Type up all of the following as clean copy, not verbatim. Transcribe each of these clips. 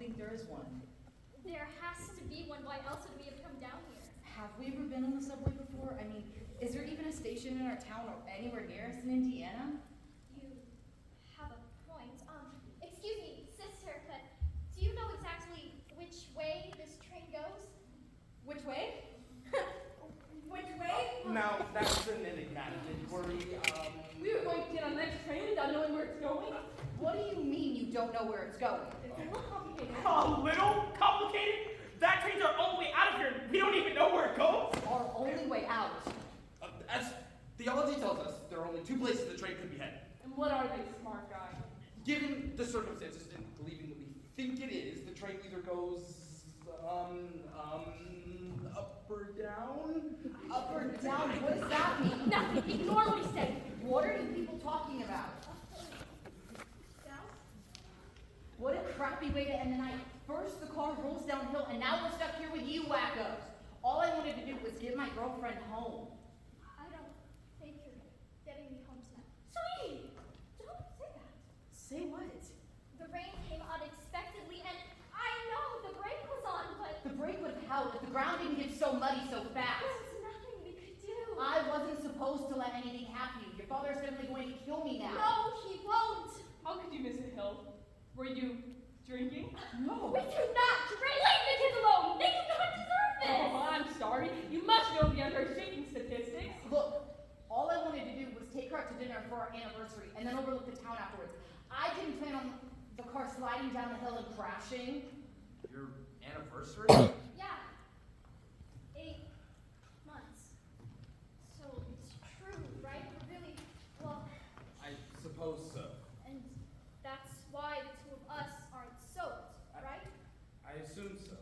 think there is one. There has to be one. Why else would we have come down here? Have we ever been on the subway before? I mean, is there even a station in our town or anywhere near us in Indiana? You have a point. Excuse me, sister, but do you know exactly which way this train goes? Which way? Which way? Now, that's an enigmatic inquiry. We were going to get on the next train without knowing where it's going. What do you mean you don't know where it's going? It's a little complicated. A little complicated? That train's our only way out of here. We don't even know where it goes. Our only way out. As theology tells us, there are only two places the train could be headed. And what are they, smart guy? Given the circumstances and believing what we think it is, the train either goes, up or down? Up or down? What does that mean? Nothing. Ignore what he said. What are you people talking about? Down? What a crappy way to end the night. First the car rolls downhill and now we're stuck here with you wackos. All I wanted to do was get my girlfriend home. I don't think you're getting me home tonight. Sweetie! Don't say that. Say what? The rain came unexpectedly, and I know the brake was on, but The brake would have held if the ground didn't get so muddy so fast. there was nothing we could do. I wasn't supposed to let anything happen to you. Your father's definitely going to kill me now. No, he won't. How could you miss a hill? Were you drinking? No. We do not drink. Leave the kids alone. They do not deserve this. Oh, I'm sorry. You must know the undertaking statistics. Look, all I wanted to do was take her out to dinner for our anniversary and then overlook the town afterwards. I didn't plan on the car sliding down the hill and crashing. Your anniversary? Yeah. 8 months. So it's true, right? Really? Well, I suppose so. and that's why the two of us aren't soaked, right? I assume so.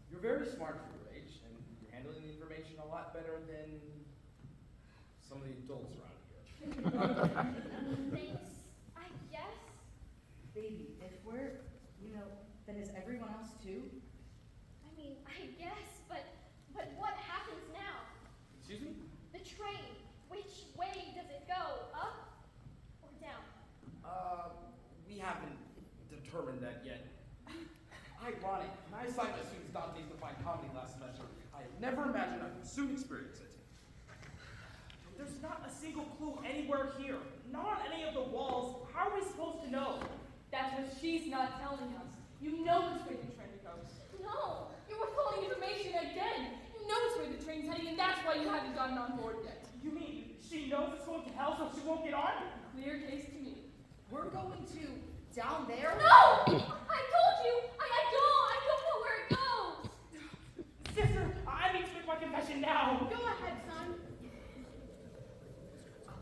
You're very smart for your age, and you're handling the information a lot better than some of the adults around here. Thanks, I guess. Baby, if we're, then is everyone else too? I mean, I guess, but what happens now? Excuse me? The train. Which way does it go? Up or down? We haven't determined that yet. Ironic. When I assigned my students Dante's Divine Comedy last semester, I never imagined I would soon experience it. There's not a single clue anywhere here. Not on any of the walls. How are we supposed to know? That's what she's not telling us. You know which way the train goes. No. You're withholding information again. You know which way the train's heading, and that's why you haven't gotten on board yet. You mean she knows it's going to hell, so she won't get on? Clear case to me. We're going to down there? No! I told you! I don't know where it goes! Sister, I need to make my confession now. Go ahead, son.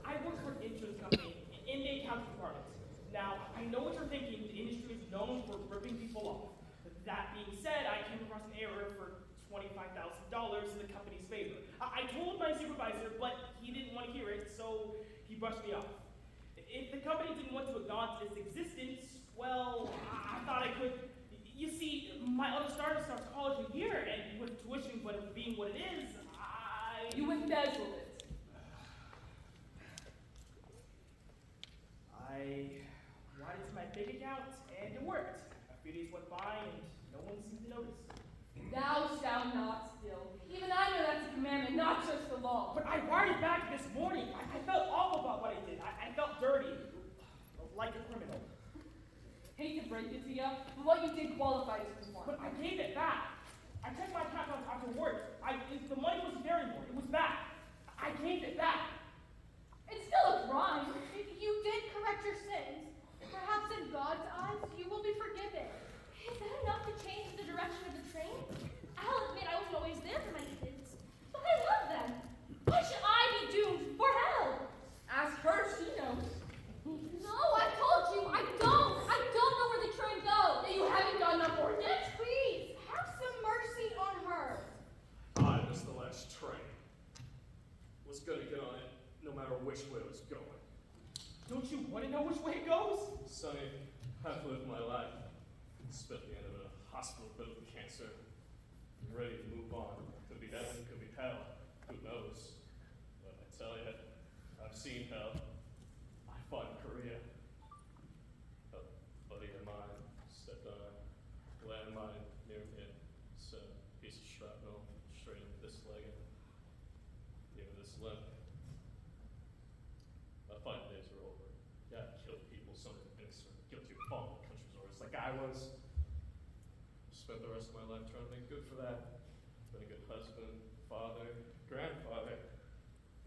I work for an insurance company in the accounting department. Now, I know what you're thinking. The industry is known for ripping people off. That being said, I came across an error for $25,000 in the company's favor. I told my supervisor, but he didn't want to hear it, so he brushed me off. If the company didn't want to acknowledge its existence, well, I thought I could. You see, my other startup starts college a year, and with tuition but it being what it is, You embezzled it. I brought it to my big account, and it worked. A few days went by, and no one seemed to notice. Thou shalt not steal. Even I know that's a commandment, not just the law. But I wired it back this morning. I felt awful about what I did. I felt dirty, like a criminal. Hate to break it to you, but what you did qualifies as one. But I gave it back. I checked my account after work. The money wasn't there anymore. It was back. I gave it back. It's still a crime. If you did correct your sins, perhaps in God's eyes you will be forgiven. Is that enough to change the direction of the train? I'll admit I wasn't always there for my kids, but I love them. Why should I be doomed for hell? Ask her, she knows. No, I told you, I don't know where the train goes. You haven't gotten on board yet? Please, have some mercy on her. I was the last train. Was gonna get on it no matter which way it was going. Don't you want to know which way it goes? Sonny, I've lived my life. Spent the end of a hospital bed with cancer. I'm ready to move on. Could be heaven, could be hell. Who knows? But I tell you, I've seen hell. I fought in Korea. A buddy of mine stepped on a glass left. My 5 days are over. Yeah, I killed people, some are innocent, guilty of following the country's orders like I was. Spent the rest of my life trying to make good for that. Been a good husband, father, grandfather.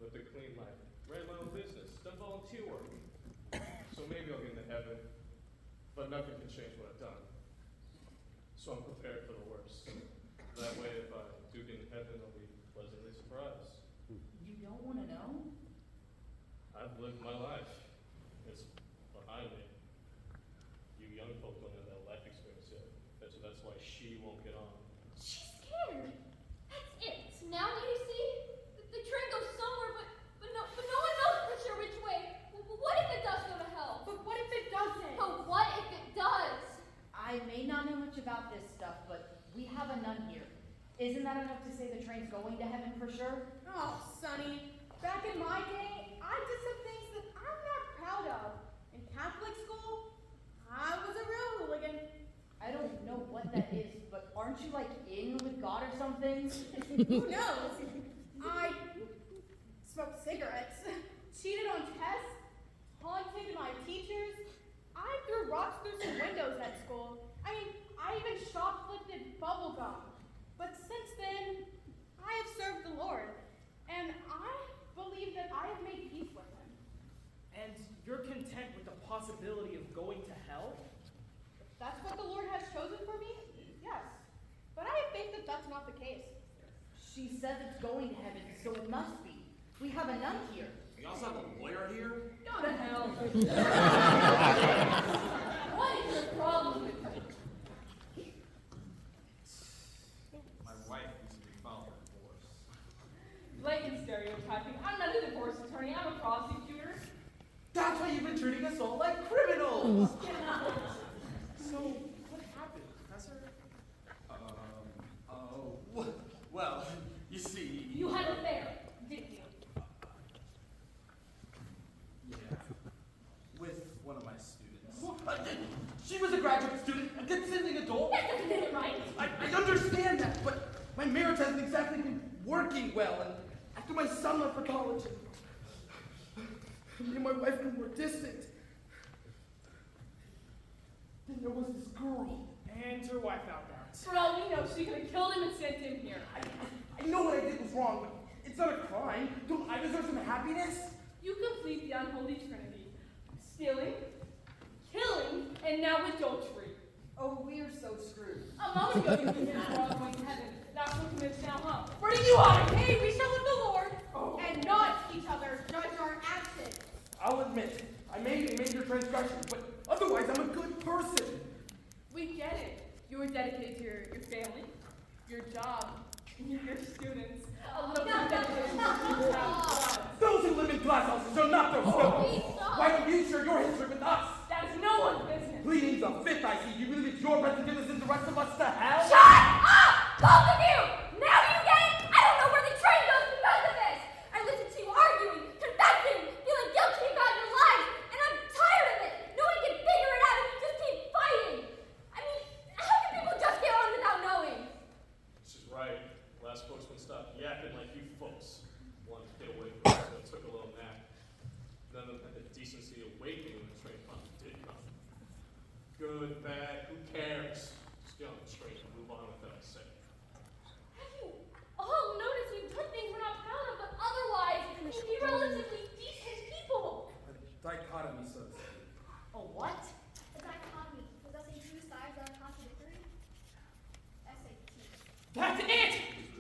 Lived a clean life. Ran my own business. Done volunteer work. So maybe I'll get into heaven. But nothing can change what I've done. So I'm prepared for the worst. That way, if I do get in heaven, I'll be pleasantly surprised. You don't want to know? I've lived my life. It's behind me. You young folk don't have that life experience yet. That's why she won't get on. She's scared. That's it. Now do you see? The train goes somewhere, but no one knows for sure which way. What if it does go to hell? But what if it doesn't? But what if it does? I may not know much about this stuff, but we have a nun here. Isn't that enough to say the train's going to heaven for sure? Oh, Sonny, back in my day, I did some things that I'm not proud of. In Catholic school, I was a real hooligan. I don't know what that is, but aren't you like in with God or something? Who knows? I smoked cigarettes, cheated on tests, taunted my teachers. I threw rocks through some windows at school. I mean, I even shoplifted bubble gum. But since then, I have served the Lord, and I believe that I have made peace with him. And you're content with the possibility of going to hell? If that's what the Lord has chosen for me, yes. But I have faith that that's not the case. She says it's going to heaven, so it must be. We have a nun here. We also have a lawyer here. Go to hell. What is your problem with her? My wife recently filed for divorce. Blatant stereotyping. I'm not a divorce attorney. I'm a prosecutor. That's why you've been treating us all like criminals! So, what happened, Professor? Well, you see... You had an affair, didn't you? Yeah. With one of my students. She was a graduate student, a consenting adult. That doesn't make it right. I understand that, but my marriage hasn't exactly been working well, and after my son left for college, me and my wife grew more distant. Then there was this girl. And her wife found out. For all we know, she could have killed him and sent him here. I know what I did was wrong, but it's not a crime. Don't I deserve some happiness? You complete the unholy trinity. Stealing, killing, and now adultery. Oh, we're so screwed. A moment ago you convinced we're all going to heaven. That's what convinced now, huh? Where do you hide? Hey, we shall love the Lord. Oh. And not each other judge our actions. I'll admit, I made a major transgression, but otherwise I'm a good person. We get it. You were dedicated to your family, your job, your students. A little bit of dedication to your house. Those who live in glass houses are not those Please fellows. stop. Why don't you share your history with us? That is no one's business. Pleading the fifth, I see. You really think your best forgiveness send the rest of us to hell? Shut up! Both of you! Now do you get it? I don't know where the train goes because of this! I listened to you arguing, confessing, feeling guilty about your life, and I'm tired of it! No one can figure it out if you just keep fighting! I mean, how can people just get on without knowing? She's right. Last postman stopped yapping like you folks. Wanted to get away from it, so I took a little nap. None of them had the decency of waking when the train finally did come. Good, bad, who cares? Just get on the train and move on with what I say. Have you all noticed we've done things we're not proud of, but otherwise, we'd be relatively decent people? A dichotomy, so to speak. A what? A dichotomy, possessing two sides that are contradictory. SAT. That's it!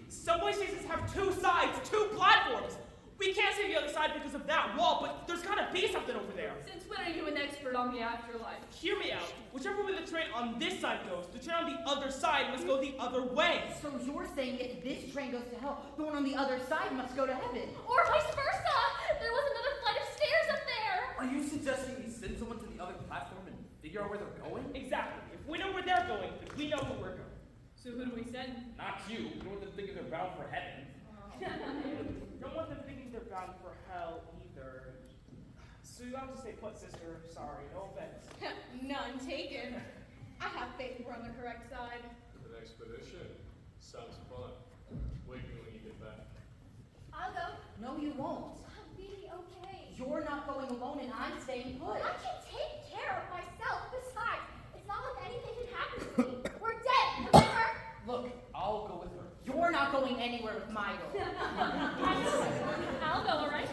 Subway stations have two sides, two platforms. We can't see the other side because of that wall, but there's gotta be something over there. Since when are you an expert on the afterlife? Hear me out. Whichever way the train on this side goes, the train on the other side must go the other way. So you're saying if this train goes to hell, the one on the other side must go to heaven? Or vice versa! There was another flight of stairs up there! Are you suggesting we send someone to the other platform and figure out where they're going? Exactly. If we know where they're going, then we know where we're going. So who do we send? Not you. You don't want them thinking they're bound for heaven. Don't want them thinking they're bound for hell either. So you have to stay put, sister. Sorry, no offense. None taken. I have faith we're on the correct side. An expedition. Sounds fun. Wake me when you get back. I'll go. No, you won't. I'll go with her. You're not going anywhere with my girl. I'll go, all right?